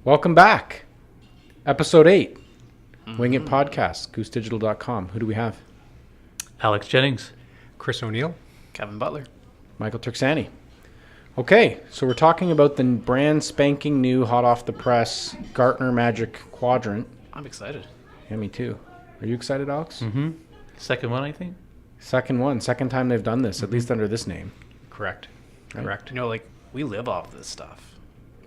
Welcome back. Episode 8, Wing It Podcast, goosedigital.com. Who do we have? Alex Jennings. Chris O'Neill. Kevin Butler. Michael Turksani. Okay, so we're talking about the brand spanking new, hot off the press, Gartner Magic Quadrant. I'm excited. Yeah, me too. Are you excited, Alex? Mm-hmm. Second one, I think. Second time they've done this, at least under this name. Correct. Right? Correct. You know, like, we live off this stuff.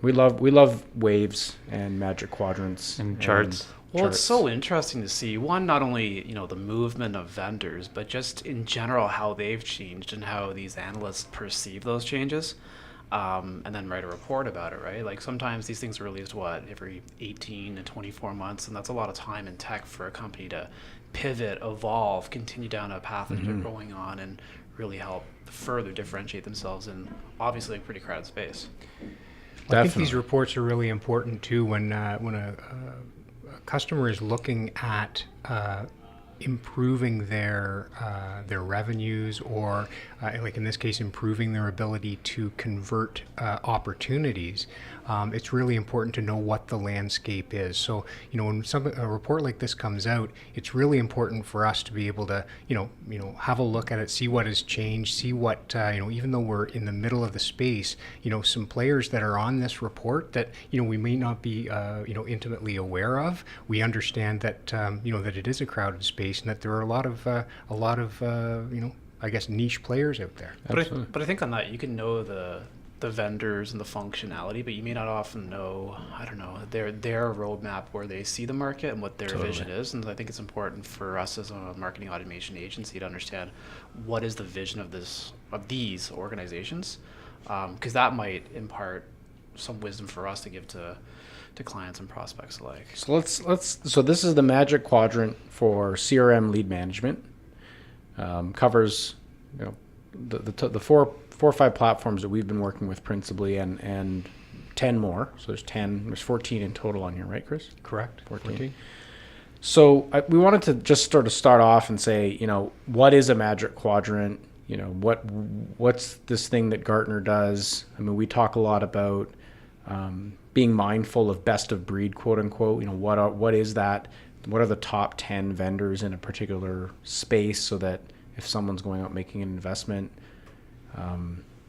We love waves and magic quadrants and charts. Well, it's so interesting to see, one, not only, you know, the movement of vendors, but just in general how they've changed and how these analysts perceive those changes, and then write a report about it, right? Like sometimes these things are released, every 18 to 24 months, and that's a lot of time in tech for a company to pivot, evolve, continue down a path that they're going on and really help further differentiate themselves in obviously a pretty crowded space. I think these reports are really important too when a customer is looking at improving their revenues, or like in this case, improving their ability to convert opportunities. It's really important to know what the landscape is. So, you know, when a report like this comes out, it's really important for us to be able to, have a look at it, see what has changed, see what, even though we're in the middle of the space, some players that are on this report that, we may not be, intimately aware of. We understand that, that it is a crowded space and that there are a lot of I guess niche players out there. But I think on that, you can know the vendors and the functionality, but you may not often know, their roadmap, where they see the market and what their vision is. And I think it's important for us as a marketing automation agency to understand what is the vision of these organizations, because that might impart some wisdom for us to give to clients and prospects alike. So so this is the Magic Quadrant for CRM Lead Management. Covers the four or five platforms that we've been working with principally, and 10 more. So there's 14 in total on here, right, Chris? Correct. 14. So we wanted to just sort of start off and say, what is a Magic Quadrant? What's this thing that Gartner does? I mean, we talk a lot about being mindful of best of breed, quote unquote. What is that? What are the top 10 vendors in a particular space, so that if someone's going out making an investment,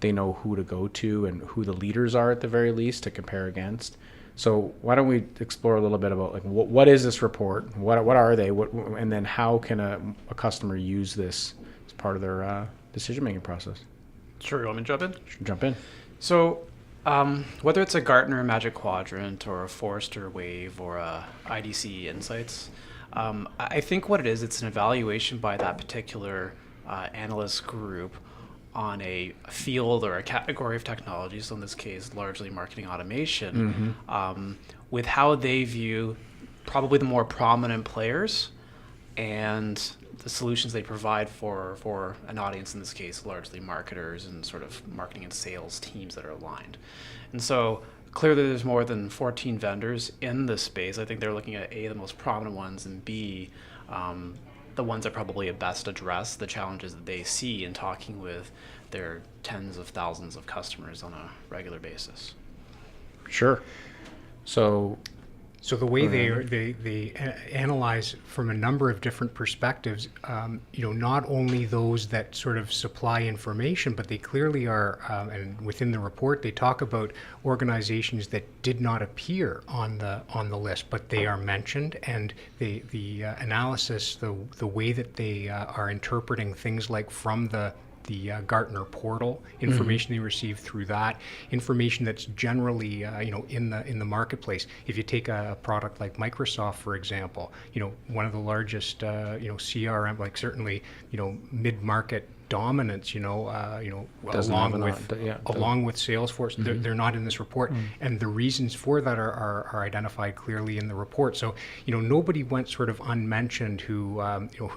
they know who to go to and who the leaders are at the very least to compare against. So why don't we explore a little bit about like what is this report? What are they? And then how can a customer use this as part of their decision making process? Sure, you want me to jump in? Jump in. So whether it's a Gartner Magic Quadrant or a Forrester Wave or a IDC Insights, I think what it is, it's an evaluation by that particular analyst group on a field or a category of technology, so in this case largely marketing automation, with how they view probably the more prominent players and the solutions they provide for an audience, in this case largely marketers and sort of marketing and sales teams that are aligned. And so clearly there's more than 14 vendors in this space. I think they're looking at A, the most prominent ones, and B, the ones that probably best address the challenges that they see in talking with their tens of thousands of customers on a regular basis. Sure. So the way they analyze from a number of different perspectives, not only those that sort of supply information, but they clearly are, and within the report they talk about organizations that did not appear on the list, but they are mentioned, and the analysis, the way that they are interpreting things like from the Gartner portal, information they receive through that, information that's generally in the marketplace. If you take a product like Microsoft, for example, one of the largest CRM, like certainly mid-market dominance, Doesn't along have an with yeah, along with Salesforce, they're not in this report, and the reasons for that are identified clearly in the report. So nobody went sort of unmentioned who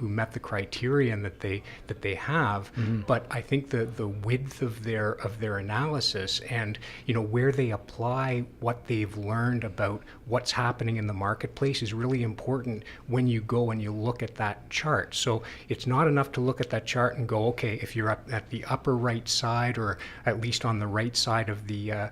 met the criterion that they have, but I think the width of their analysis and where they apply what they've learned about what's happening in the marketplace is really important when you go and you look at that chart. So it's not enough to look at that chart and go, okay, if you're up at the upper right side or at least on the right side of the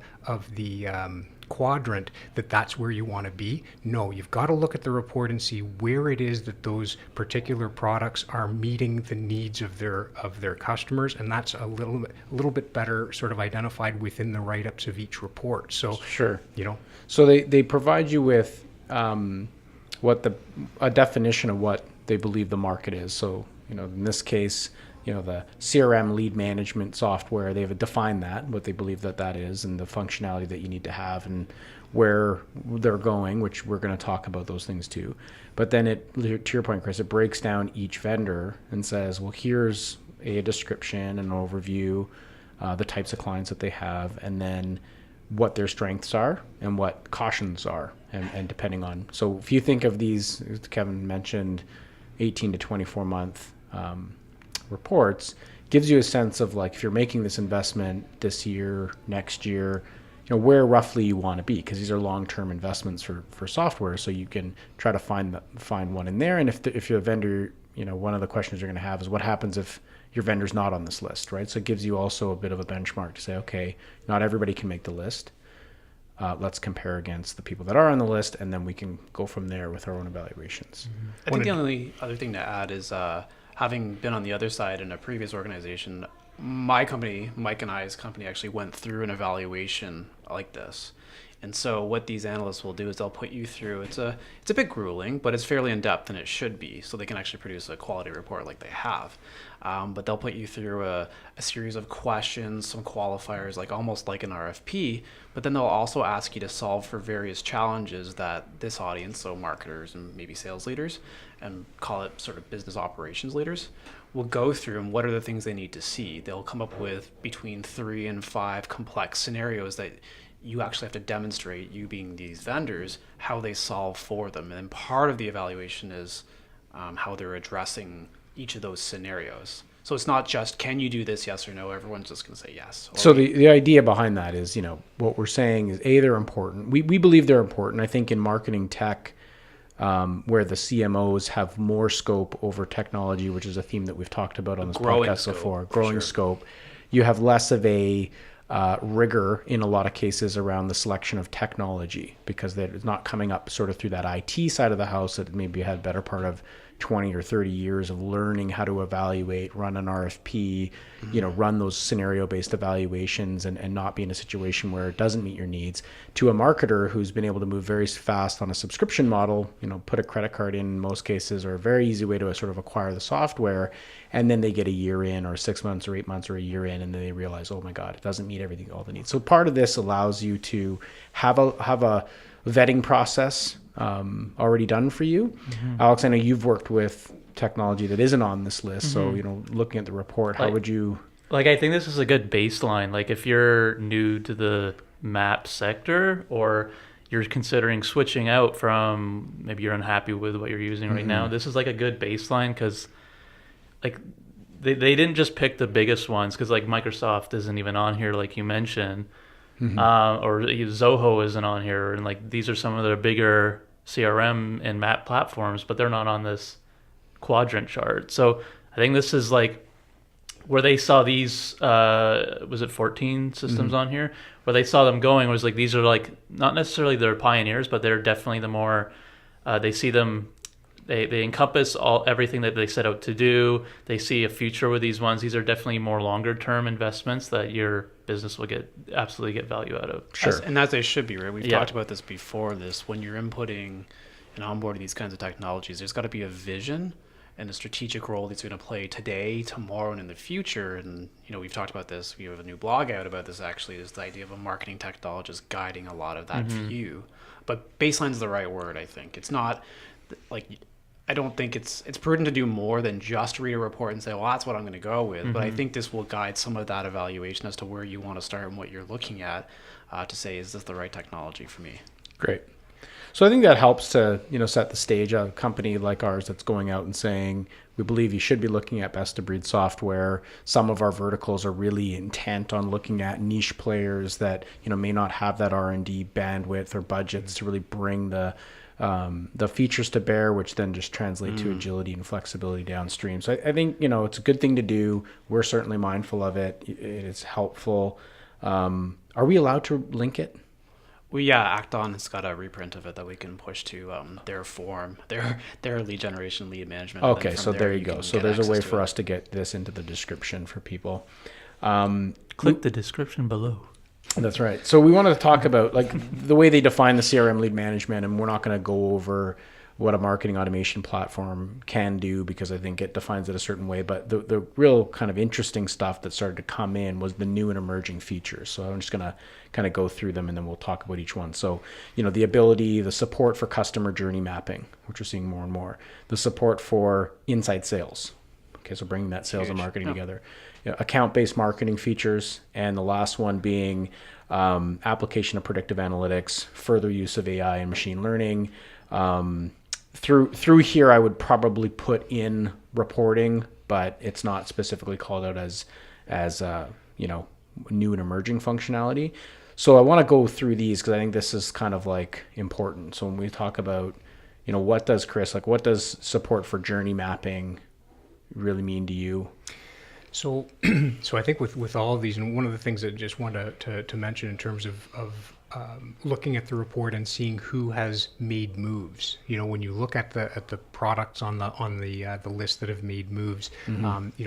quadrant, that's where you want to be. No, you've got to look at the report and see where it is that those particular products are meeting the needs of their customers, and that's a little bit better sort of identified within the write-ups of each report. So sure, so they provide you with a definition of what they believe the market is. So in this case, the CRM lead management software, they've defined what they believe that is, and the functionality that you need to have, and where they're going, which we're going to talk about those things too. But then to your point, Chris, it breaks down each vendor and says, well, here's a description, an overview, the types of clients that they have, and then what their strengths are and what cautions are, and depending on. So if you think of these, Kevin mentioned 18 to 24 month reports, gives you a sense of like, if you're making this investment this year, next year, where roughly you want to be, because these are long-term investments for software. So you can try to find one in there. And if you're a vendor, one of the questions you're going to have is what happens if your vendor's not on this list, right? So it gives you also a bit of a benchmark to say, okay, not everybody can make the list. Let's compare against the people that are on the list, and then we can go from there with our own evaluations. I think the only other thing to add is having been on the other side in a previous organization, my company, Mike and I's company, actually went through an evaluation like this. And so what these analysts will do is they'll put you through, it's a bit grueling, but it's fairly in-depth, and it should be, so they can actually produce a quality report like they have. But they'll put you through a series of questions, some qualifiers, like almost like an RFP, but then they'll also ask you to solve for various challenges that this audience, so marketers and maybe sales leaders, and call it sort of business operations leaders, will go through, and what are the things they need to see. They'll come up with between 3 and 5 complex scenarios that you actually have to demonstrate, you being these vendors, how they solve for them. And then part of the evaluation is how they're addressing each of those scenarios. So it's not just, can you do this, yes or no? Everyone's just going to say yes. So the idea behind that is, what we're saying is, they're important. We believe they're important. I think in marketing tech, where the CMOs have more scope over technology, which is a theme that we've talked about on this podcast before, growing scope, you have less of a rigor in a lot of cases around the selection of technology, because it's not coming up sort of through that IT side of the house that maybe had better part of 20 or 30 years of learning how to evaluate, run an RFP, run those scenario-based evaluations, and not be in a situation where it doesn't meet your needs, to a marketer who's been able to move very fast on a subscription model, put a credit card in most cases, or a very easy way to sort of acquire the software, and then they get a year in, or 6 months or 8 months or a year in, and then they realize, oh my God, it doesn't meet all the needs. So part of this allows you to have a vetting process already done for you. Mm-hmm. Alex, I know you've worked with technology that isn't on this list. Mm-hmm. So, looking at the report, how would you... I think this is a good baseline. Like, if you're new to the map sector, or you're considering switching out from, maybe you're unhappy with what you're using right now, this is like a good baseline, because like they didn't just pick the biggest ones, because like Microsoft isn't even on here, like you mentioned. Mm-hmm. Or Zoho isn't on here, and like these are some of the bigger CRM and map platforms, but they're not on this quadrant chart. So I think this is like where they saw these was it 14 systems on here, where they saw them going, was like, these are like not necessarily their pioneers, but they're definitely the more they see them, they encompass everything that they set out to do. They see a future with these ones. These are definitely more longer term investments that your business will absolutely get value out of. Sure. And as they should be, right? We've talked about this before. When you're inputting and onboarding these kinds of technologies, there's got to be a vision and a strategic role that's going to play today, tomorrow, and in the future. And we've talked about this. We have a new blog out about this. Actually, is the idea of a marketing technologist guiding a lot of that view. But baseline is the right word. I think it's not like I don't think it's prudent to do more than just read a report and say, well, that's what I'm going to go with. But I think this will guide some of that evaluation as to where you want to start and what you're looking at to say, is this the right technology for me? Great. So I think that helps to, set the stage. A company like ours that's going out and saying, we believe you should be looking at best of breed software. Some of our verticals are really intent on looking at niche players that, may not have that R&D bandwidth or budgets to really bring the features to bear, which then just translate to agility and flexibility downstream. So I think, it's a good thing to do. We're certainly mindful of it. It is helpful. Are we allowed to link it? Well, yeah, Acton has got a reprint of it that we can push to their form, their lead generation, lead management. Okay, so there you go. So there's a way for us to get this into the description for people. Click the description below. That's right. So we wanted to talk about the way they define the CRM lead management, and we're not going to go over what a marketing automation platform can do because I think it defines it a certain way. But the real kind of interesting stuff that started to come in was the new and emerging features. So I'm just going to kind of go through them and then we'll talk about each one. So, the ability, the support for customer journey mapping, which we're seeing more and more, the support for inside sales. Okay, so bringing that sales and marketing together. Account-based marketing features, and the last one being application of predictive analytics, further use of AI and machine learning. Through here, I would probably put in reporting, but it's not specifically called out as new and emerging functionality. So I want to go through these because I think this is kind of important. So when we talk about, what does support for journey mapping really mean to you? So I think with all of these, and one of the things that I just wanted to mention in terms of looking at the report and seeing who has made moves. When you look at the products on the list that have made moves,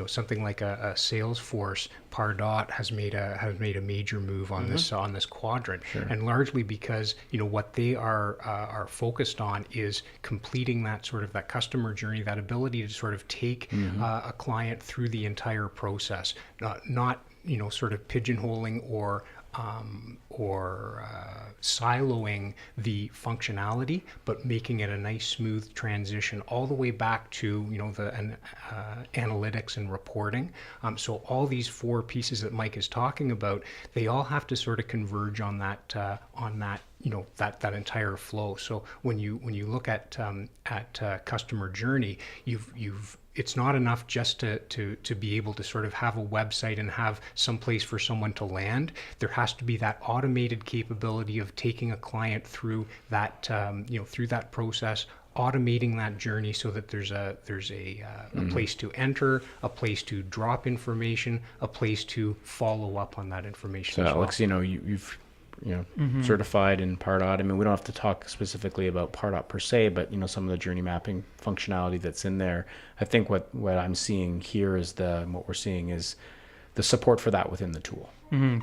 something like a Salesforce, Pardot has made a major move on this quadrant, and largely because what they are focused on is completing that customer journey, that ability to sort of take a client through the entire process, not sort of pigeonholing or siloing the functionality, but making it a nice smooth transition all the way back to the analytics and reporting. So all these four pieces that Mike is talking about, they all have to sort of converge on that that entire flow. So when you look at customer journey, it's not enough just to be able to sort of have a website and have some place for someone to land. There has to be that automated capability of taking a client through that through that process, automating that journey so that there's a place to enter, a place to drop information, a place to follow up on that information. So Alex, you've certified in Pardot. I mean, we don't have to talk specifically about Pardot per se, but some of the journey mapping functionality that's in there. I think what I'm seeing here is what we're seeing is the support for that within the tool.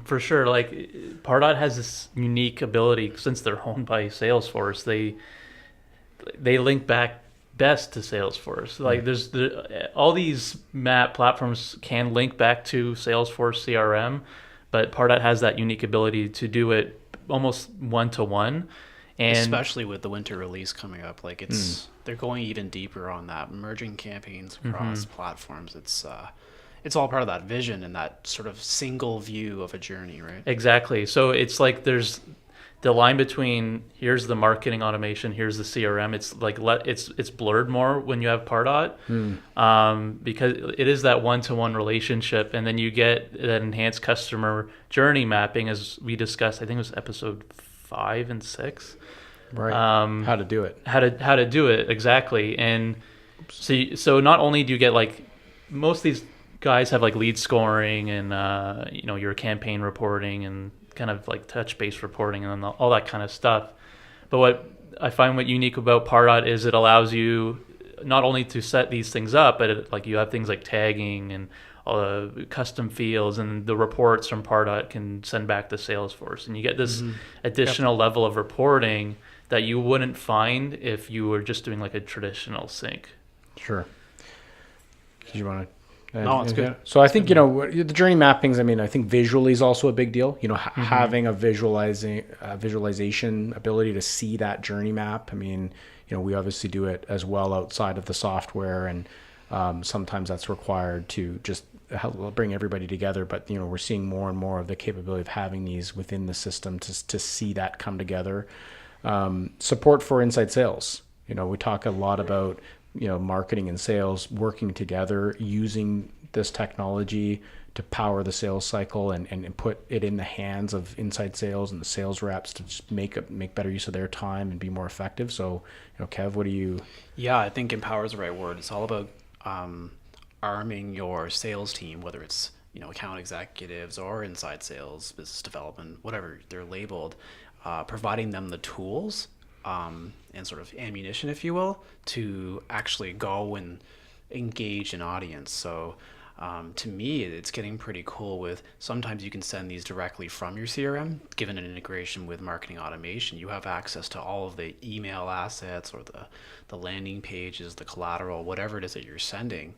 For sure. Pardot has this unique ability, since they're owned by Salesforce, they link back best to Salesforce. There's all these map platforms can link back to Salesforce CRM, but Pardot has that unique ability to do it almost one-to-one. And especially with the winter release coming up, they're going even deeper on that, merging campaigns across platforms. It's all part of that vision and that sort of single view of a journey, right? Exactly. So it's there's the line between here's the marketing automation, here's the CRM. It's blurred more when you have Pardot, because it is that one-to-one relationship, and then you get that enhanced customer journey mapping, as we discussed. I think it was episode 5 and 6. Right. How to do it. How to do it exactly. And so not only do you get most of these guys have lead scoring and your campaign reporting and kind of touch-based reporting and all that kind of stuff. But what I find unique about Pardot is it allows you not only to set these things up, but you have things like tagging and custom fields, and the reports from Pardot can send back to Salesforce. And you get this additional level of reporting that you wouldn't find if you were just doing a traditional sync. Sure. Did you want to No, it's good. So I think, the journey mappings, I mean, I think visually is also a big deal. Having a visualization ability to see that journey map. I mean, we obviously do it as well outside of the software, and sometimes that's required to just help bring everybody together. But, we're seeing more and more of the capability of having these within the system to see that come together. Support for inside sales. We talk a lot about marketing and sales working together, using this technology to power the sales cycle and put it in the hands of inside sales and the sales reps to just make better use of their time and be more effective. So, Kev, what do you? Yeah, I think empower is the right word. It's all about arming your sales team, whether it's account executives or inside sales, business development, whatever they're labeled, providing them the tools and sort of ammunition, if you will, to actually go and engage an audience. So to me, it's getting pretty cool with sometimes you can send these directly from your CRM. Given an integration with marketing automation, you have access to all of the email assets or the landing pages, the collateral, whatever it is that you're sending.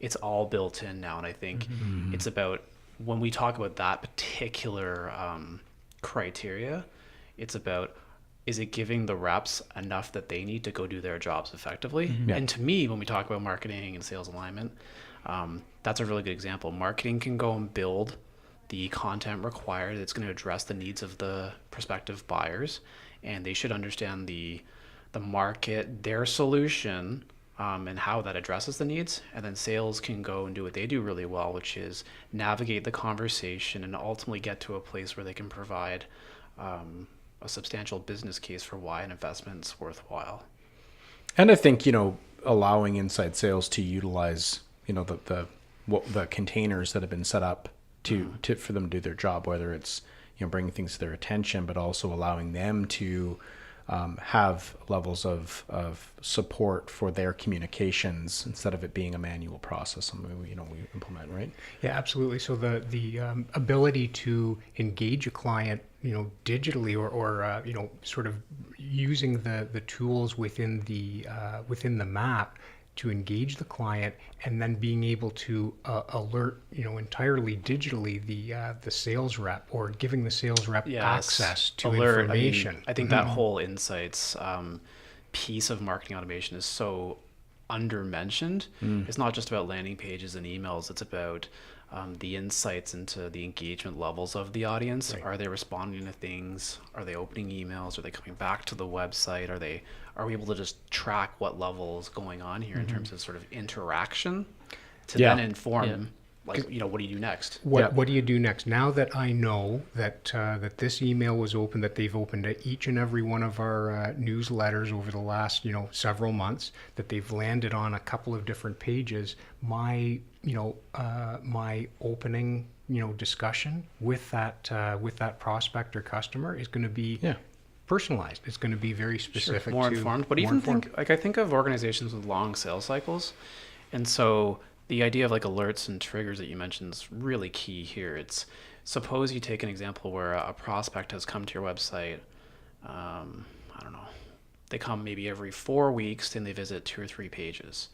It's all built in now. And I think it's about, when we talk about that particular criteria, it's about, is it giving the reps enough that they need to go do their jobs effectively? Yeah. And to me, when we talk about marketing and sales alignment, that's a really good example. Marketing can go and build the content required that's going to address the needs of the prospective buyers, and they should understand the market, their solution, and how that addresses the needs. And then sales can go and do what they do really well, which is navigate the conversation and ultimately get to a place where they can provide a substantial business case for why an investment's worthwhile. And I think, allowing inside sales to utilize, the containers that have been set up for them to do their job, whether it's, bringing things to their attention, but also allowing them to have levels of support for their communications instead of it being a manual process, something we implement, right? Yeah, absolutely. So the ability to engage a client, digitally or sort of using the tools within the map to engage the client, and then being able to alert, entirely digitally the sales rep, or giving the sales rep access to information. I think that whole insights piece of marketing automation is so undermentioned. It's not just about landing pages and emails. It's about the insights into the engagement levels of the audience. Right. Are they responding to things? Are they opening emails? Are they coming back to the website? Are we able to just track what level is going on here in terms of sort of interaction to then inform, what do you do next? What do you do next? Now that I know that that this email was open, that they've opened each and every one of our newsletters over the last several months, that they've landed on a couple of different pages, my my opening discussion with that prospect or customer is going to be personalized. It's going to be very specific, more informed. But I think of organizations with long sales cycles, and so the idea of alerts and triggers that you mentioned is really key here. It's, suppose you take an example where a prospect has come to your website, I don't know, they come maybe every 4 weeks and they visit 2 or 3 pages.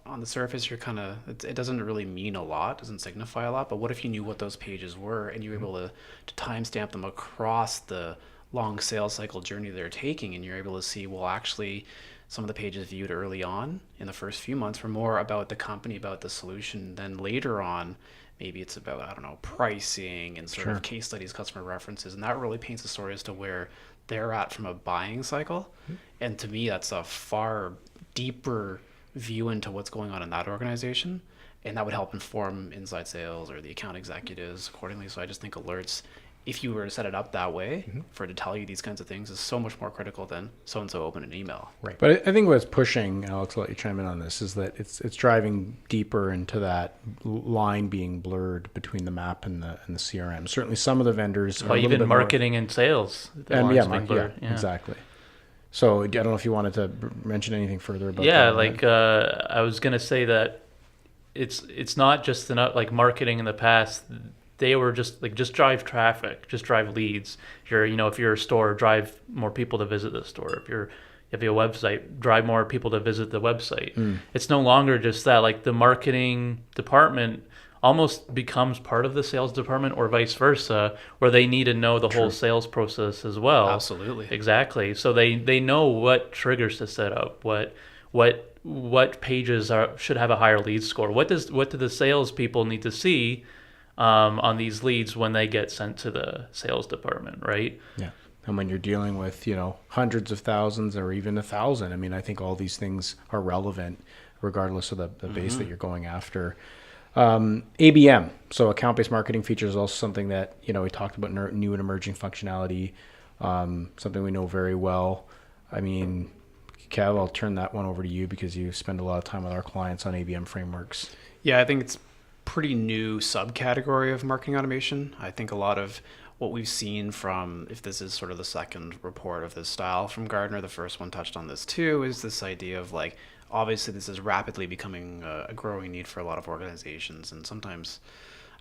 On the surface, you're it doesn't really mean a lot, doesn't signify a lot, but what if you knew what those pages were and you were able to timestamp them across the long sales cycle journey they're taking, and you're able to see, well, actually, some of the pages viewed early on in the first few months were more about the company, about the solution. Then later on, maybe it's about, pricing and sort of case studies, customer references. And that really paints a story as to where they're at from a buying cycle. And to me, that's a far deeper view into what's going on in that organization. And that would help inform inside sales or the account executives accordingly. So I just think alerts, if you were to set it up that way, for it to tell you these kinds of things, is so much more critical than so-and-so open an email. Right. But I think what's pushing, Alex, I'll let you chime in on this, is that it's driving deeper into that line being blurred between the map and the CRM. Certainly some of the vendors are even marketing and sales. Exactly. So I don't know if you wanted to mention anything further about that. I was going to say that it's not just enough, marketing in the past. They were just drive traffic, just drive leads. If you're a store, drive more people to visit the store. If if you have a website, drive more people to visit the website. It's no longer just that. Like the marketing department almost becomes part of the sales department, or vice versa, where they need to know the whole sales process as well. Absolutely. Exactly. So they know what triggers to set up, what pages should have a higher lead score. What do the salespeople need to see on these leads when they get sent to the sales department, right? Yeah. And when you're dealing with, hundreds of thousands or even 1,000, I mean, I think all these things are relevant regardless of the base that you're going after. ABM, so account-based marketing features, is also something that, we talked about, new and emerging functionality, something we know very well. I mean, Kev, I'll turn that one over to you because you spend a lot of time with our clients on ABM frameworks. Yeah, I think it's pretty new subcategory of marketing automation. I think a lot of what we've seen from, if this is sort of the second report of this style from Gartner, the first one touched on this too, is this idea of like, obviously this is rapidly becoming a growing need for a lot of organizations, and sometimes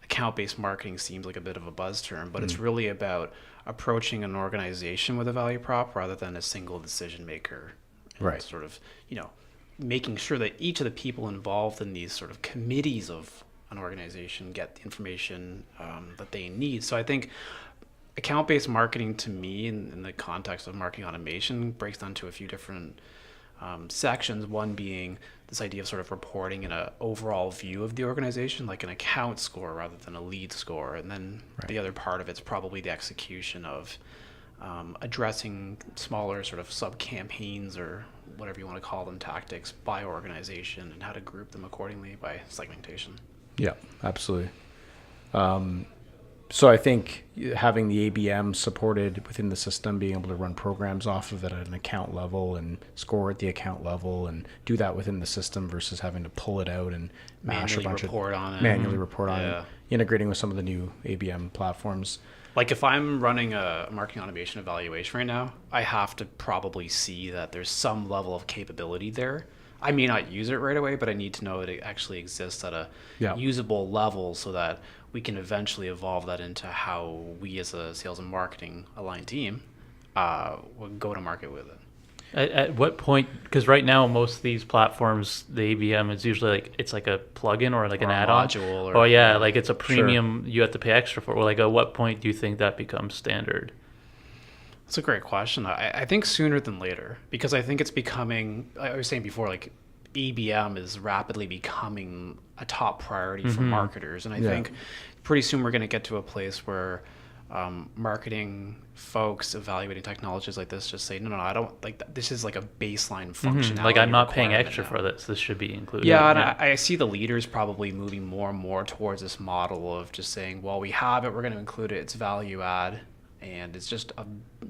account-based marketing seems like a bit of a buzz term, but it's really about approaching an organization with a value prop rather than a single decision maker. And right. Sort of, making sure that each of the people involved in these sort of committees of an organization get the information that they need. So I think account-based marketing, to me, in the context of marketing automation, breaks down to a few different sections. One being this idea of sort of reporting in an overall view of the organization, like an account score rather than a lead score. And then the other part of it's probably the execution of addressing smaller sort of sub-campaigns, or whatever you want to call them, tactics by organization, and how to group them accordingly by segmentation. Yeah, absolutely. So I think having the ABM supported within the system, being able to run programs off of it at an account level and score at the account level and do that within the system versus having to pull it out and manually report on it, integrating with some of the new ABM platforms. Like if I'm running a marketing automation evaluation right now, I have to probably see that there's some level of capability there. I may not use it right away, but I need to know it actually exists at a usable level so that we can eventually evolve that into how we as a sales and marketing aligned team will go to market with it. At what point, because right now most of these platforms, the ABM is usually like, it's like a plugin or like an add-on. Module. Like it's a premium you have to pay extra for. Well, like at what point do you think that becomes standard? That's a great question. I think sooner than later, because I think it's becoming, I was saying before, like ABM is rapidly becoming a top priority for marketers. And I think pretty soon we're going to get to a place where marketing folks evaluating technologies like this just say, no, I don't like that. This is like a baseline functionality. Like I'm not paying extra for this. This should be included. Yeah, and I see the leaders probably moving more and more towards this model of just saying, well, we have it, we're going to include it. It's value add. And it's just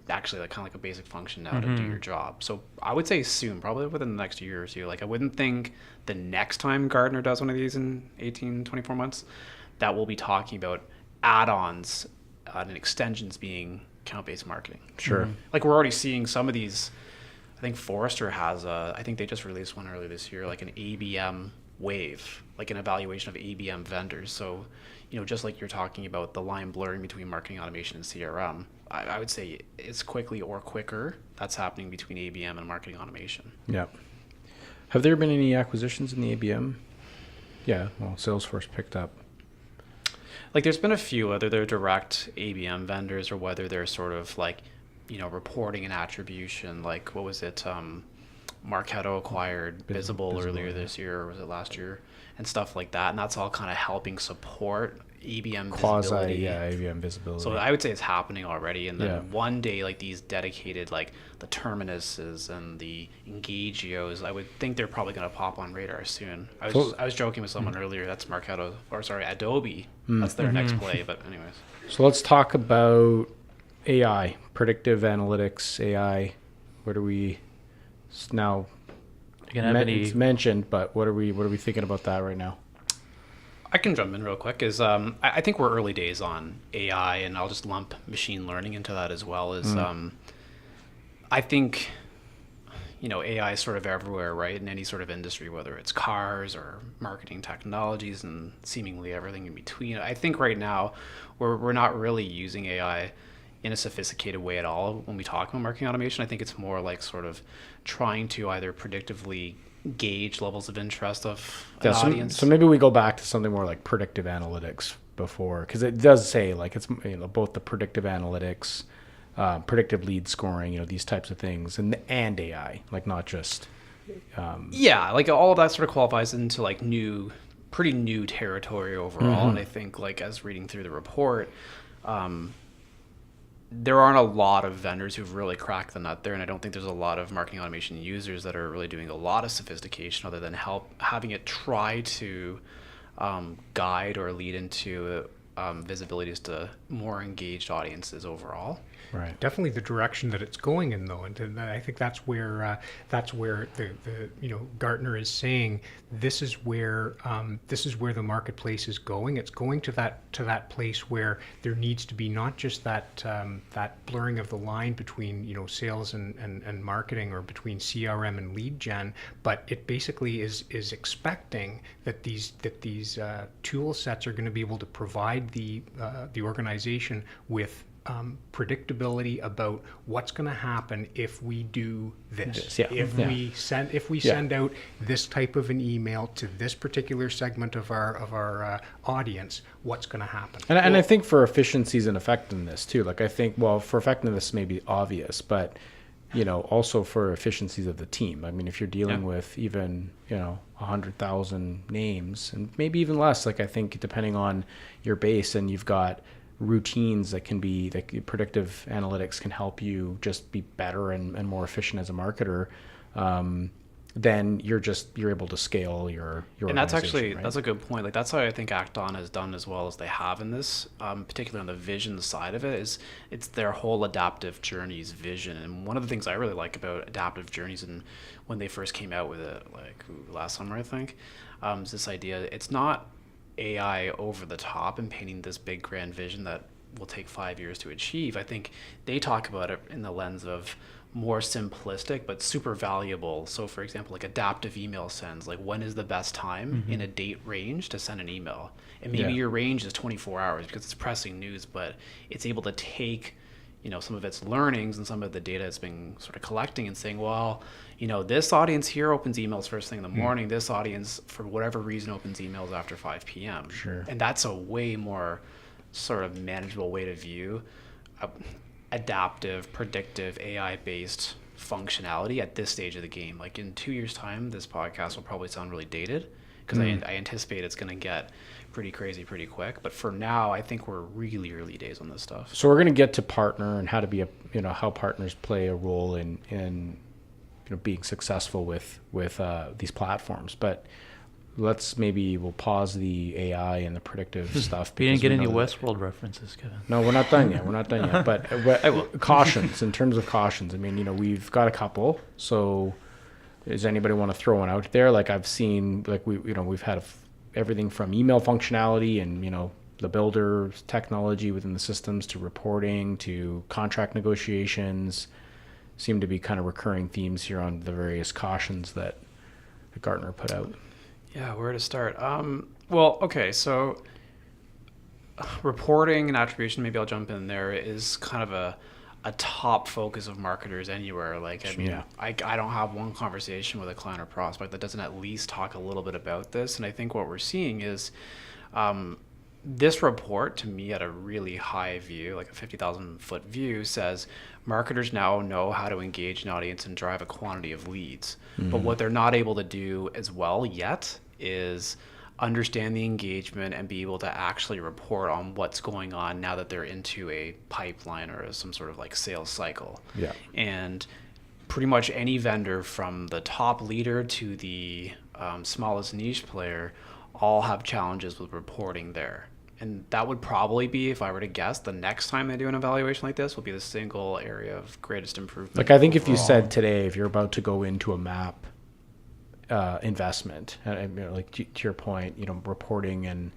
actually like kind of like a basic function now to do your job. So I would say soon, probably within the next year or two. Like I wouldn't think the next time Gartner does one of these in 18, 24 months, that we'll be talking about add-ons and extensions being account-based marketing. Sure. Like we're already seeing some of these. I think Forrester has I think they just released one earlier this year, like an ABM wave, like an evaluation of ABM vendors. So, just like you're talking about the line blurring between marketing automation and CRM, I would say it's quickly or quicker that's happening between ABM and marketing automation. Yeah. Have there been any acquisitions in the ABM? Yeah, well, Salesforce picked up. Like there's been a few, whether they're direct ABM vendors or whether they're sort of like, reporting and attribution. Like what was it? Marketo acquired Visible earlier this year, or was it last year? And stuff like that. And that's all kind of helping support ABM visibility. ABM visibility. So I would say it's happening already. And then one day, like these dedicated, like the Terminuses and the Engagios, I would think they're probably going to pop on radar soon. I was joking with someone earlier. That's Adobe. That's their next play. But anyways. So let's talk about AI, predictive analytics, AI. What are we now? It's mentioned, but what are we thinking about that right now? I can jump in real quick. I think we're early days on AI, and I'll just lump machine learning into that as well. I think AI is sort of everywhere, right? In any sort of industry, whether it's cars or marketing technologies and seemingly everything in between. I think right now we're not really using AI in a sophisticated way at all when we talk about marketing automation. I think it's more like sort of trying to either predictively gauge levels of interest of an audience. So maybe we go back to something more like predictive analytics before, because it does say like it's both the predictive analytics, predictive lead scoring, these types of things, and AI, like not just. Like all of that sort of qualifies into like pretty new territory overall. And I think like as reading through the report, there aren't a lot of vendors who've really cracked the nut there, and I don't think there's a lot of marketing automation users that are really doing a lot of sophistication other than having it try to guide or lead into visibilities to more engaged audiences overall. Right. Definitely the direction that it's going in, though, and I think that's where the Gartner is saying this is where the marketplace is going. It's going to that place where there needs to be not just that blurring of the line between sales and marketing, or between CRM and lead gen, but it basically is expecting that these tool sets are going to be able to provide the organization with predictability about what's going to happen if we do this. If we send out this type of an email to this particular segment of our audience, what's going to happen. And I think for efficiencies and effectiveness too. Like I think, well, for effectiveness may be obvious, but also for efficiencies of the team. I mean, if you're dealing with even 100,000 names, and maybe even less, like I think depending on your base, and you've got routines that predictive analytics can help you just be better and more efficient as a marketer, then you're able to scale your and that's actually right? That's a good point. Like that's how I think Acton has done as well as they have in this, particularly on the vision side of it, is it's their whole adaptive journeys vision. And one of the things I really like about adaptive journeys, and when they first came out with it, like last summer I think, is this idea. It's not AI over the top and painting this big grand vision that will take 5 years to achieve. I think they talk about it in the lens of more simplistic but super valuable. So for example, like adaptive email sends, like when is the best time in a date range to send an email? And maybe your range is 24 hours because it's pressing news, but it's able to take some of its learnings and some of the data it's been sort of collecting and saying, well, this audience here opens emails first thing in the morning. This audience, for whatever reason, opens emails after 5 p.m. Sure. And that's a way more sort of manageable way to view adaptive, predictive, AI-based functionality at this stage of the game. Like in 2 years' time, this podcast will probably sound really dated because I anticipate it's going to get pretty crazy pretty quick. But for now, I think we're really early days on this stuff. So we're going to get to partner and how to be how partners play a role in being successful with these platforms. But we'll pause the AI and the predictive stuff. You didn't get any Westworld references, Kevin. No, we're not done yet. But cautions, in terms of cautions, I mean, we've got a couple. So does anybody want to throw one out there? Like I've seen, like we've had everything from email functionality and, the builder technology within the systems to reporting to contract negotiations seem to be kind of recurring themes here on the various cautions that Gartner put out. Yeah, where to start? Well, okay, so reporting and attribution, maybe I'll jump in there, is kind of a top focus of marketers anywhere. Like, I mean, I don't have one conversation with a client or prospect that doesn't at least talk a little bit about this. And I think what we're seeing is this report, to me, at a really high view, like a 50,000 foot view, says marketers now know how to engage an audience and drive a quantity of leads. But what they're not able to do as well yet is understand the engagement and be able to actually report on what's going on now that they're into a pipeline or some sort of like sales cycle. Yeah. And pretty much any vendor from the top leader to the smallest niche player all have challenges with reporting there. And that would probably be, if I were to guess, the next time they do an evaluation like this will be the single area of greatest improvement. Like I think overall. If you said today, if you're about to go into a map investment, and like to your point, reporting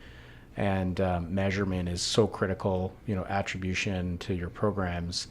and measurement is so critical. Attribution to your programs.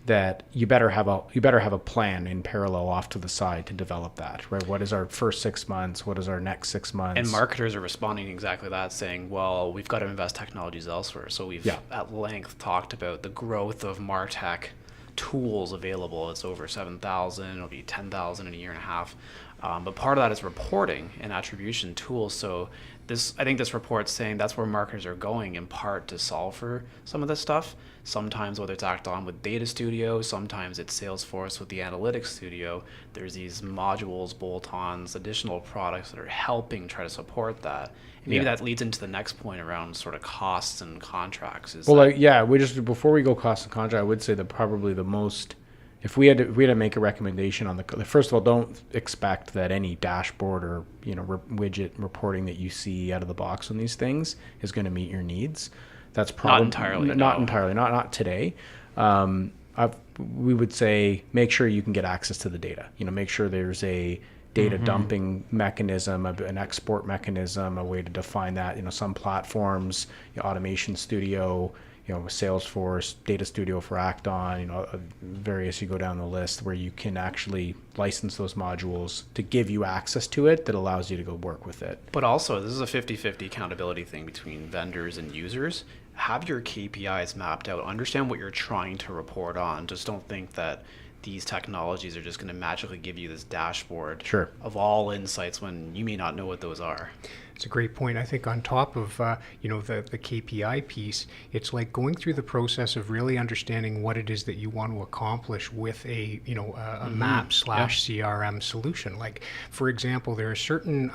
that you better have a plan in parallel off to the side to develop that, right? What is our first 6 months? What is our next 6 months? And marketers are responding exactly that, saying, well, we've got to invest technologies elsewhere. So we've at length talked about the growth of MarTech tools available. It's over 7,000. It'll be 10,000 in a year and a half. But part of that is reporting and attribution tools. So I think this report's saying that's where marketers are going, in part to solve for some of this stuff. Sometimes whether it's Act-On with Data Studio, sometimes it's Salesforce with the Analytics Studio. There's these modules, bolt-ons, additional products that are helping try to support that. And maybe that leads into the next point around sort of costs and contracts. Before we go costs and contract, I would say that probably the most, if we had to make a recommendation on first of all, don't expect that any dashboard or widget reporting that you see out of the box on these things is going to meet your needs. That's probably not entirely, not today. We would say make sure you can get access to the data. Make sure there's a data dumping mechanism, an export mechanism, a way to define that. Some platforms, Automation Studio, Salesforce, Data Studio for Act-On, various, you go down the list where you can actually license those modules to give you access to it that allows you to go work with it. But also, this is a 50-50 accountability thing between vendors and users. Have your KPIs mapped out. Understand what you're trying to report on. Just don't think that these technologies are just going to magically give you this dashboard of all insights when you may not know what those are. It's a great point. I think on top of the KPI piece, it's like going through the process of really understanding what it is that you want to accomplish with a map / CRM solution. Like, for example, there are certain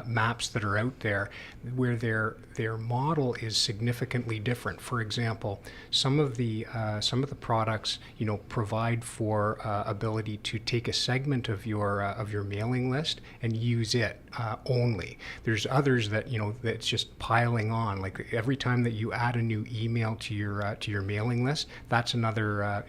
maps that are out there where their model is significantly different. For example, some of the products provide for ability to take a segment of your mailing list and use it only. There's others that that's just piling on. Like every time that you add a new email to your mailing list, that's another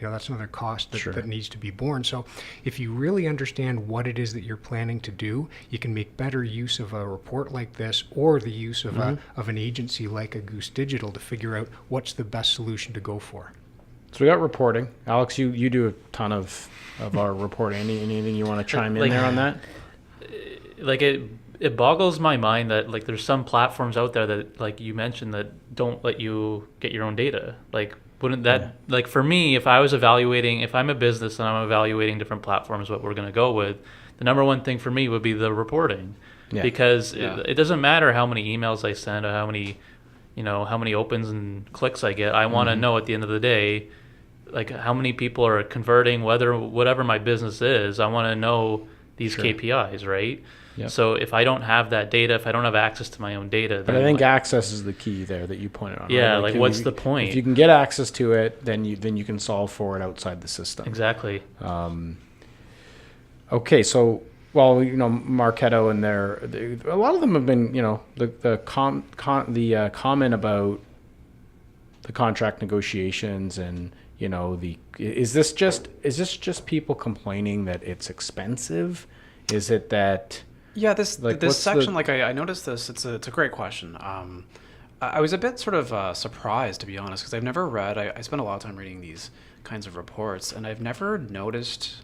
cost that needs to be borne. So if you really understand what it is that you're planning to do, you can make better use of a report like this, or the use of an agency like a Goose Digital to figure out what's the best solution to go for. So we got reporting. Alex, you do a ton of our reporting. Anything you want to chime in there on that? Like it boggles my mind that like there's some platforms out there that, like you mentioned, that don't let you get your own data. Like, wouldn't that, like for me, if I'm a business and I'm evaluating different platforms, what we're going to go with, the number one thing for me would be the reporting. Because it doesn't matter how many emails I send or how many opens and clicks I get. I want to know at the end of the day, like how many people are converting, whatever my business is. I want to know these KPIs, right? Yep. So if I don't have that data, if I don't have access to my own data, but I think access is the key there that you pointed on. Yeah, right? like what's the point? If you can get access to it, then you can solve for it outside the system. Exactly. Okay, so Marketo and a lot of them have been, the comment about the contract negotiations and is this just people complaining that it's expensive? Is it that? Yeah, this section, I noticed this. It's a great question. I was a bit sort of surprised, to be honest, because I've never read. I spent a lot of time reading these kinds of reports, and I've never noticed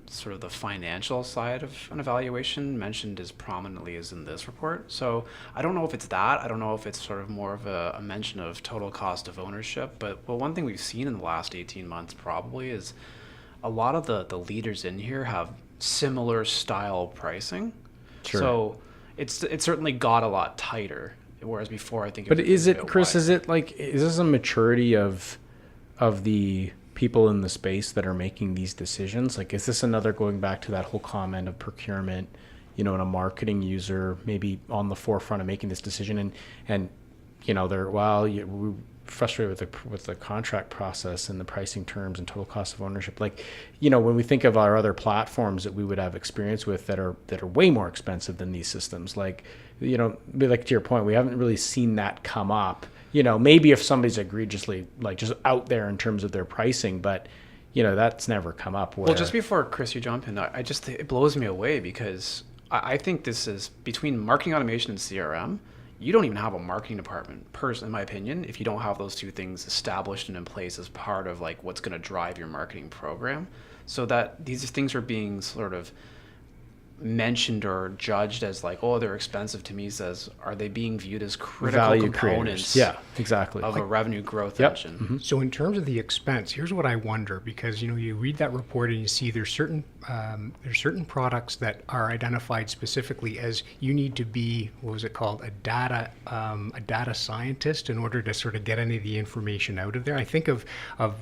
sort of the financial side of an evaluation mentioned as prominently as in this report. So I don't know if it's that. I don't know if it's sort of more of a mention of total cost of ownership. But one thing we've seen in the last 18 months probably is a lot of the leaders in here have similar style pricing. Sure. So it's certainly got a lot tighter, whereas before I think. But is it, Chris? Is this a maturity of the people in the space that are making these decisions? Like, is this another, going back to that whole comment of procurement, and a marketing user maybe on the forefront of making this decision, and we're frustrated with the contract process and the pricing terms and total cost of ownership. Like, when we think of our other platforms that we would have experience with that are way more expensive than these systems, like, like to your point, we haven't really seen that come up. Maybe if somebody's egregiously just out there in terms of their pricing, but that's never come up. Well, just before Chris, you jump in, it blows me away because I think this is between marketing automation and CRM. you don't even have a marketing department, in my opinion, if you don't have those two things established and in place as part of like what's going to drive your marketing program. So that these things are being sort of mentioned or judged as like, oh, they're expensive, to me says, are they being viewed as critical Value components creators. Yeah, exactly. of a revenue growth Yep. engine? So in terms of the expense, here's what I wonder, because you read that report and you see there's certain products that are identified specifically as you need to be, what was it called, a data scientist in order to sort of get any of the information out of there. I think of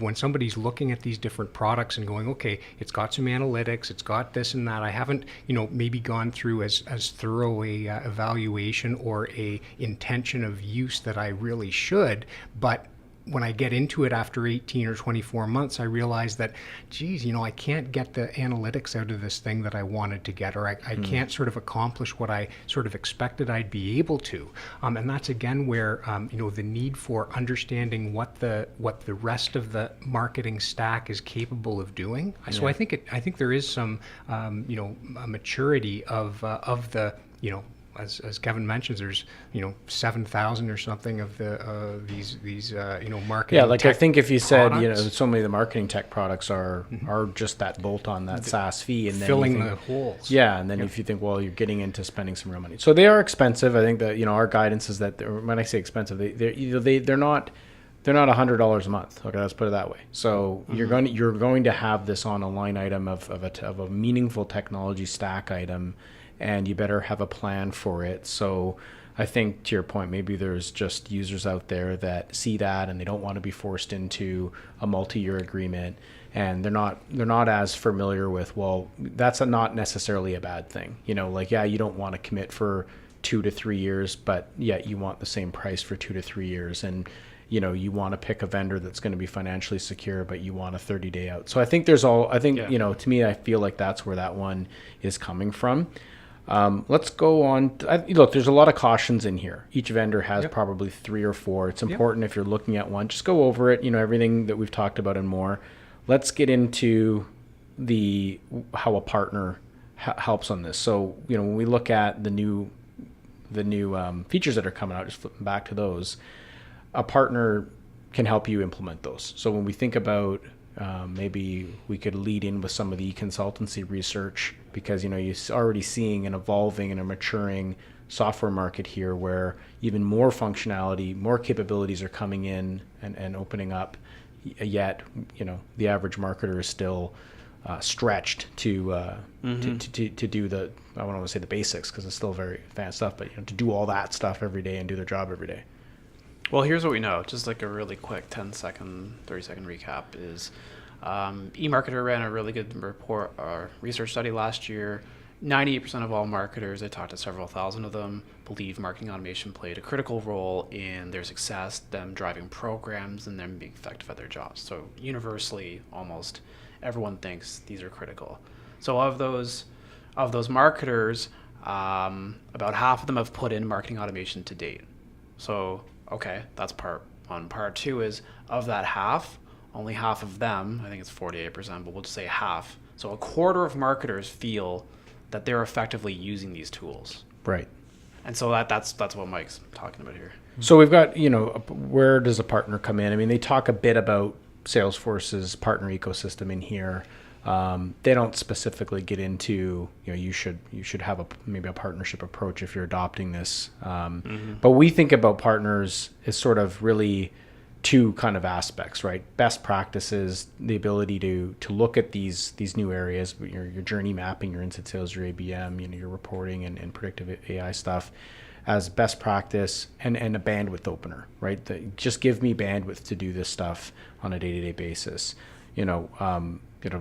when somebody's looking at these different products and going, okay, it's got some analytics, it's got this and that. I haven't maybe gone through as thorough a evaluation or a intention of use that I really should, but when I get into it after 18 or 24 months, I realize that, geez, I can't get the analytics out of this thing that I wanted to get, or I can't sort of accomplish what I sort of expected I'd be able to. And that's again where, the need for understanding what the rest of the marketing stack is capable of doing. Yeah. So I think there is some, a maturity of the, as Kevin mentions, there's 7,000 or something of the these marketing. Yeah, like tech I think if you said products. so many of the marketing tech products are just that bolt on that SaaS fee, and then filling the holes. Yeah, and then if you think, well, you're getting into spending some real money, so they are expensive. I think that our guidance is that when I say expensive, they're not $100 a month. Okay, let's put it that way. So you're going to have this on a line item of a meaningful technology stack item, and you better have a plan for it. So I think, to your point, maybe there's just users out there that see that and they don't want to be forced into a multi-year agreement, and they're not as familiar with, well, that's not necessarily a bad thing. You don't want to commit for 2 to 3 years, but yet you want the same price for 2 to 3 years, and you want to pick a vendor that's going to be financially secure, but you want a 30-day out. So I think to me, I feel like that's where that one is coming from. Let's go on. Look, there's a lot of cautions in here. Each vendor has probably 3 or 4. It's important if you're looking at one, just go over it, everything that we've talked about and more. Let's get into how a partner helps on this. So, when we look at the new features that are coming out, just flipping back to those, a partner can help you implement those. So when we think about maybe we could lead in with some of the consultancy research, because you're already seeing an evolving and a maturing software market here where even more functionality, more capabilities are coming in and opening up, yet the average marketer is still stretched to do the, I don't want to say the basics because it's still very advanced stuff, but to do all that stuff every day and do their job every day. Well, here's what we know. Just like a really quick 10-second, 30-second recap is eMarketer ran a really good report or research study last year. 98% of all marketers, I talked to several thousand of them, believe marketing automation played a critical role in their success, them driving programs, and them being effective at their jobs. So universally, almost everyone thinks these are critical. So of those marketers, about half of them have put in marketing automation to date. So, okay, that's part one. Part two is, of that half, only half of them, I think it's 48%, but we'll just say half. So a quarter of marketers feel that they're effectively using these tools. Right. And so that's what Mike's talking about here. So we've got, where does a partner come in? I mean, they talk a bit about Salesforce's partner ecosystem in here. They don't specifically get into, you should have maybe a partnership approach if you're adopting this. But we think about partners as sort of really two kind of aspects, right? Best practices, the ability to look at these new areas, your journey mapping, your inside sales, your ABM, your reporting and predictive AI stuff as best practice, and a bandwidth opener, right? Just give me bandwidth to do this stuff on a day-to-day basis.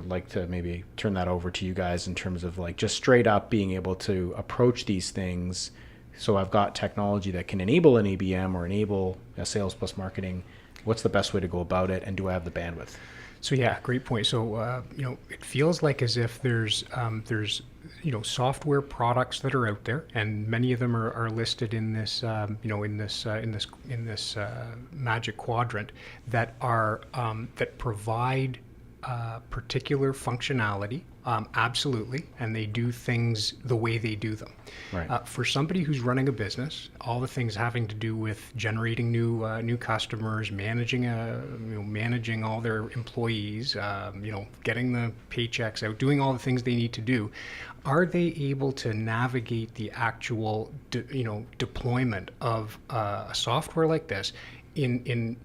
Like to maybe turn that over to you guys in terms of like just straight up being able to approach these things. So I've got technology that can enable an ABM or enable a sales plus marketing. What's the best way to go about it, and do I have the bandwidth? So yeah, great point. So it feels like as if there's software products that are out there, and many of them are listed in this Magic Quadrant that are that provide particular functionality, absolutely, and they do things the way they do them. Right. For somebody who's running a business, all the things having to do with generating new customers, managing all their employees, getting the paychecks out, doing all the things they need to do, are they able to navigate the actual deployment of a software like this in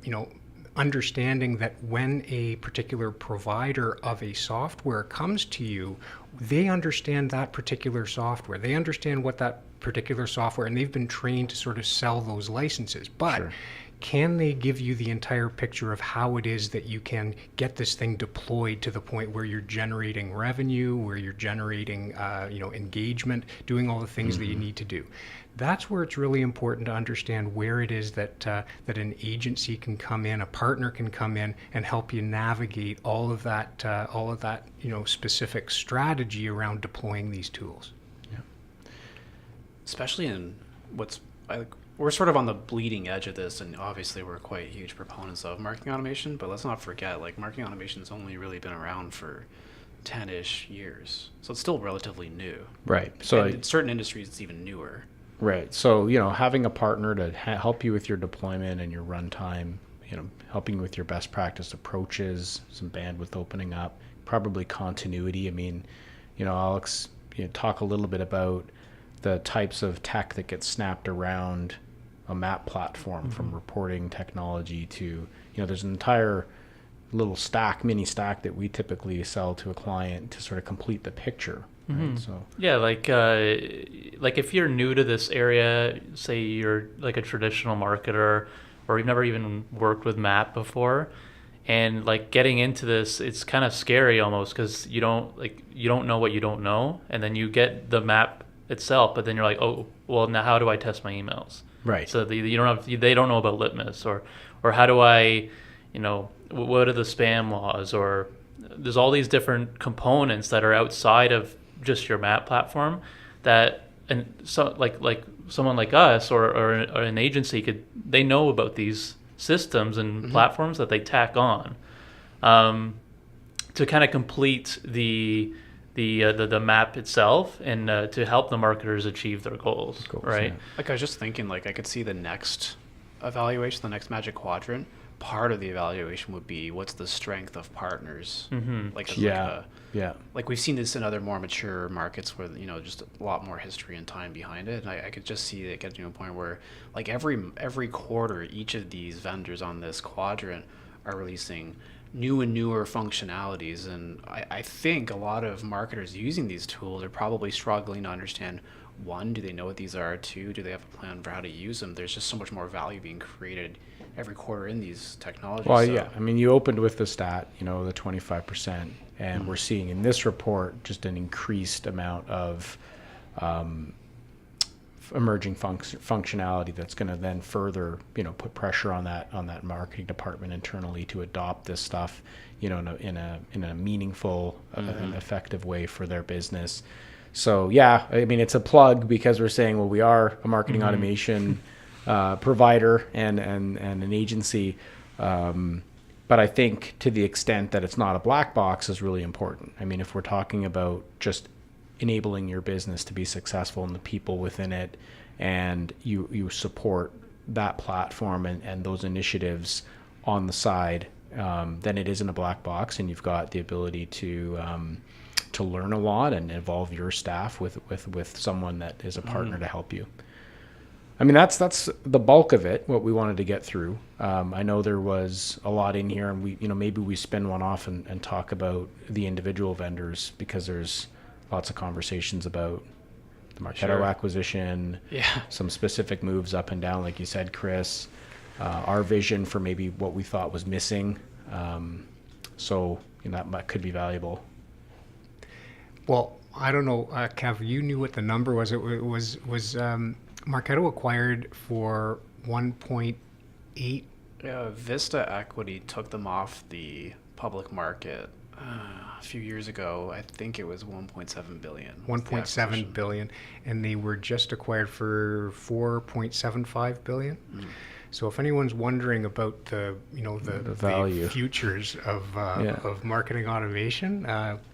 understanding that when a particular provider of a software comes to you, they understand that particular software. They understand what that particular software, and they've been trained to sort of sell those licenses. But Sure. Can they give you the entire picture of how it is that you can get this thing deployed to the point where you're generating revenue, where you're generating engagement, doing all the things that you need to do? That's where it's really important to understand where it is that that an agency can come in, a partner can come in and help you navigate all of that specific strategy around deploying these tools. Especially in we're sort of on the bleeding edge of this, and obviously we're quite huge proponents of marketing automation, but let's not forget, marketing automation's only really been around for 10-ish years. So it's still relatively new. Right. So and in certain industries, it's even newer. Right. So, having a partner to help you with your deployment and your runtime, helping you with your best practice approaches, some bandwidth opening up, probably continuity. I mean, Alex, talk a little bit about the types of tech that gets snapped around a map platform, from reporting technology to, there's an entire little mini stack that we typically sell to a client to sort of complete the picture. Right? So yeah, like if you're new to this area, say you're like a traditional marketer, or you've never even worked with map before, and getting into this, it's kind of scary almost, because you don't know what you don't know, and then you get the map itself, but then you're like, oh, well, now how do I test my emails? Right. So they don't know about Litmus, or how do I, what are the spam laws, or there's all these different components that are outside of just your map platform that, and so like someone like us or an agency they know about these systems and platforms that they tack on to kind of complete the map itself, and to help the marketers achieve their goals, right? Yeah. I was just thinking, I could see the next evaluation, the next Magic Quadrant, part of the evaluation would be what's the strength of partners. We've seen this in other more mature markets where just a lot more history and time behind it, and I could just see it getting to a point where every quarter each of these vendors on this quadrant are releasing new and newer functionalities, and I think a lot of marketers using these tools are probably struggling to understand, one, do they know what these are? Two, do they have a plan for how to use them? There's just so much more value being created every quarter in these technologies. Well, yeah. I mean, you opened with the stat, the 25%, and we're seeing in this report just an increased amount of emerging functionality that's going to then further, put pressure on that marketing department internally to adopt this stuff, in a meaningful and effective way for their business. So yeah, I mean, it's a plug because we're saying, well, we are a marketing automation provider and an agency. But I think to the extent that it's not a black box is really important. I mean, if we're talking about just enabling your business to be successful and the people within it, and you support that platform and those initiatives on the side, then it isn't a black box, and you've got the ability to learn a lot and involve your staff with someone that is a partner to help you. I mean, that's the bulk of it, what we wanted to get through. I know there was a lot in here, and we, maybe we spin one off and talk about the individual vendors, because there's lots of conversations about the Marketo acquisition, some specific moves up and down, like you said, Chris, our vision for maybe what we thought was missing. So that could be valuable. Well, I don't know, Kev, you knew what the number was. It was Marketo acquired for 1.8. Vista Equity took them off the public market a few years ago. I think it was 1.7 billion. 1.7 billion, and they were just acquired for 4.75 billion. So if anyone's wondering about the value. the futures of marketing automation,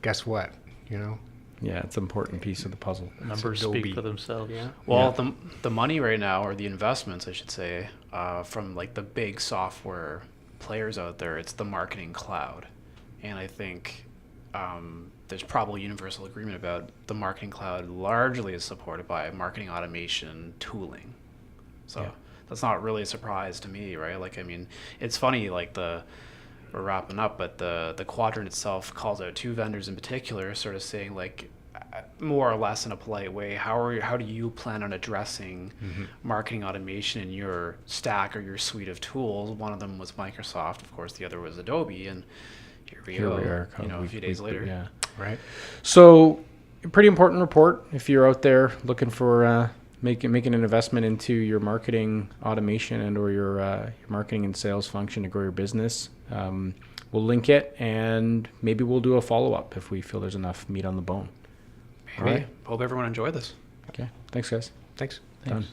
guess what? Yeah, it's an important piece of the puzzle. Numbers Adobe. speak for themselves. Yeah. Well, the money right now, or the investments, I should say, from like the big software players out there, it's the marketing cloud, and I think there's probably universal agreement about the marketing cloud largely is supported by marketing automation tooling. So Yeah. that's not really a surprise to me, right? Like, I mean, it's funny, like we're wrapping up, but the quadrant itself calls out two vendors in particular, sort of saying like, more or less in a polite way, how do you plan on addressing marketing automation in your stack or your suite of tools? One of them was Microsoft, of course. The other was Adobe, and here we are, a few days later. Yeah. Right. So, pretty important report if you're out there looking for making an investment into your marketing automation and or your marketing and sales function to grow your business. We'll link it, and maybe we'll do a follow-up if we feel there's enough meat on the bone. Maybe. All right. Hope everyone enjoyed this. Okay. Thanks, guys. Thanks. Done.